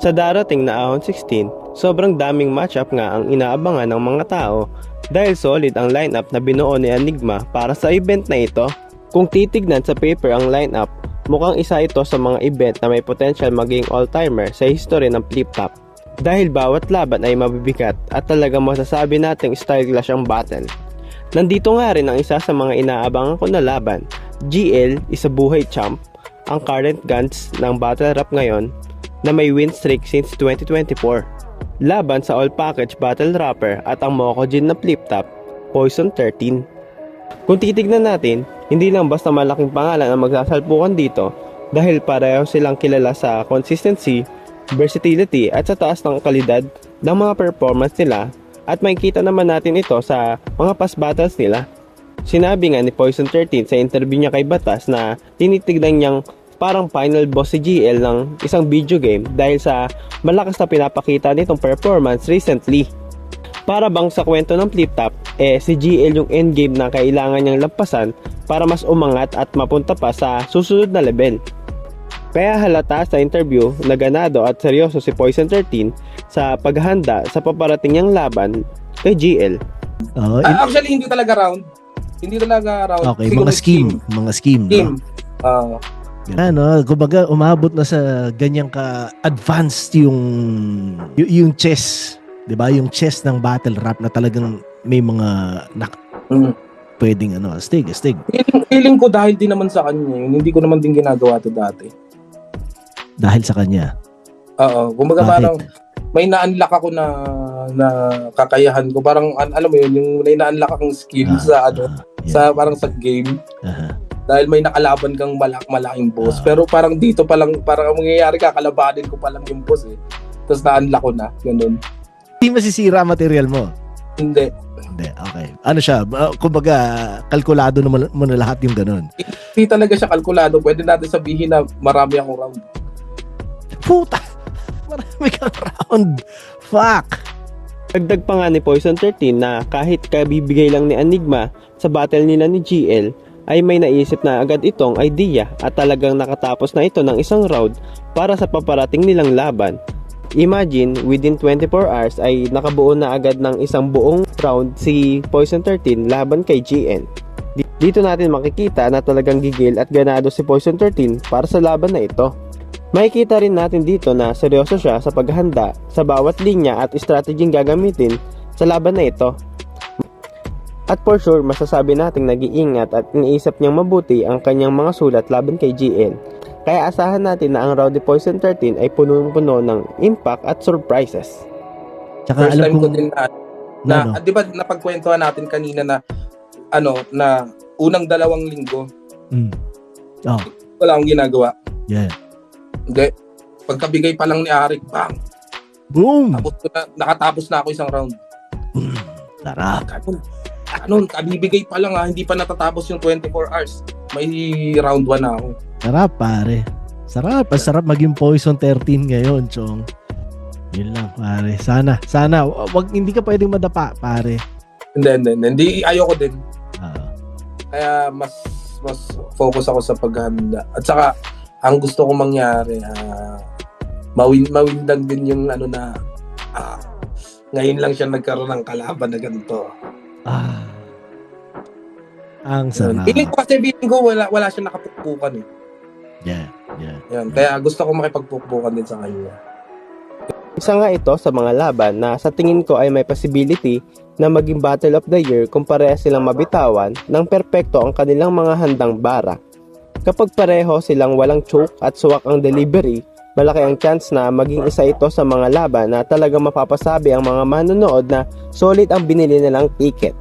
Sa darating na Ahon 16, sobrang daming matchup nga ang inaabangan ng mga tao dahil solid ang lineup na binuo ni Enigma para sa event na ito. Kung titignan sa paper ang lineup, mukhang isa ito sa mga event na may potential maging all-timer sa history ng flip-top. Dahil bawat laban ay mabibigat at talagang masasabi nating style clash ang battle. Nandito nga rin ang isa sa mga inaabangan ko na laban. GL, isa buhay champ, ang current guns ng battle rap ngayon na may win streak since 2024. Laban sa all package battle rapper at ang Mokojin na flip-top, Poison 13. Kung titignan natin, hindi lang basta malaking pangalan ang magsasalpukan dito dahil pareho silang kilala sa consistency, versatility at sa taas ng kalidad ng mga performance nila at makikita naman natin ito sa mga past battles nila. Sinabi nga ni Poison 13 sa interview niya kay Batas na tinitignan niyang parang final boss si GL ng isang video game dahil sa malakas na pinapakita nitong performance recently. Para bang sa kwento ng flip-top, si GL yung endgame na kailangan niyang lampasan para mas umangat at mapunta pa sa susunod na level. Kaya halata sa interview na ganado at seryoso si Poison 13 sa paghahanda sa paparating niyang laban kay GL. Actually, hindi talaga round. Okay, mga scheme. No? Kumbaga umabot na sa ganyang ka-advanced yung chess, 'di ba? Yung chess ng battle rap na talagang may mga pwedeng astig. Feeling ko dahil din naman sa kanya, hindi ko naman din ginagawa to dati. Dahil sa kanya. Oo, kumbaga parang may na-unlock ako na kakayahan ko. Parang alam mo yun, yung may na-unlock akong skill sa parang sa game. Dahil may nakalaban kang malaking boss. Pero parang dito pa lang, parang ang mangyayari kakalabanin ko pa lang yung boss eh. Tapos na-unlock ko na, ganun. Hindi masisira material mo? Hindi, okay. Ano siya, kumbaga, kalkulado mo na lahat yung ganun? Hindi talaga siya kalkulado. Pwede natin sabihin na marami akong round. Puta! Marami kang round! Fuck! Dagdag pa nga ni Poison 13 na kahit kabibigay lang ni Enigma sa battle nila ni GL, ay may naisip na agad itong idea at talagang nakatapos na ito ng isang round para sa paparating nilang laban. Imagine, within 24 hours ay nakabuo na agad ng isang buong round si Poison 13 laban kay GN. Dito natin makikita na talagang gigil at ganado si Poison 13 para sa laban na ito. Makikita rin natin dito na seryoso siya sa paghanda sa bawat linya at strategyeng gagamitin sa laban na ito. At for sure, masasabi nating nag-iingat at iniisip niyang mabuti ang kanyang mga sulat laban kay GN. Kaya asahan natin na ang Rowdy Poison 13 ay punong-puno ng impact at surprises. Tsaka First time ko kong... din di ba napagkwentuhan natin kanina na na unang 2 linggo wala akong ginagawa. Yeah. Hindi. Pagkabigay pa lang ni Arik, bang! Boom! Nakatapos na ako isang round. Sarap. Ganun, kabibigay pa lang hindi pa natatapos yung 24 hours. May round 1 na ako. Sarap, pare. Sarap maging Poison 13 ngayon, Chong. Yun lang, pare. Sana, hindi ka pwedeng madapa, pare. Hindi, ayoko din. Kaya mas focus ako sa paghahanda. At saka, ang gusto kong mangyari, mawindang din yung ngayon lang siya nagkaroon ng kalaban na ganito. Ang sarap. Feeling ko wala siya nakapukpukan eh. Yeah. Yan, kaya gusto ko makipagpukpukan din sa kanya. Isa nga ito sa mga laban na sa tingin ko ay may possibility na maging Battle of the Year kung parehas silang mabitawan ng perpekto ang kanilang mga handang bara. Kapag pareho silang walang choke at suwak ang delivery, malaki ang chance na maging isa ito sa mga laban na talagang mapapasabi ang mga manonood na solid ang binili nilang ticket.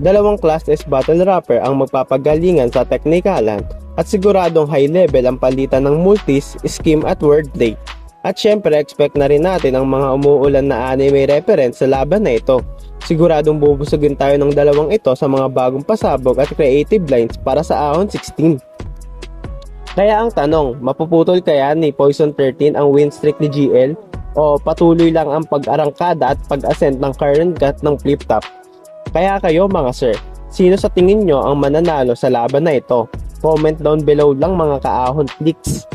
2 Class S battle rapper ang magpapagalingan sa teknikalan at siguradong high level ang palitan ng multis, scheme at wordplay. At syempre expect na rin natin ang mga umuulan na anime reference sa laban na ito. Siguradong bubusugin tayo ng 2 ito sa mga bagong pasabog at creative lines para sa Ahon 16. Kaya ang tanong, mapuputol kaya ni Poison 13 ang win streak ni GL? O patuloy lang ang pag-arangkada at pag-ascend ng current gut ng flip-top? Kaya kayo mga sir, sino sa tingin nyo ang mananalo sa laban na ito? Comment down below lang mga kaahon clicks.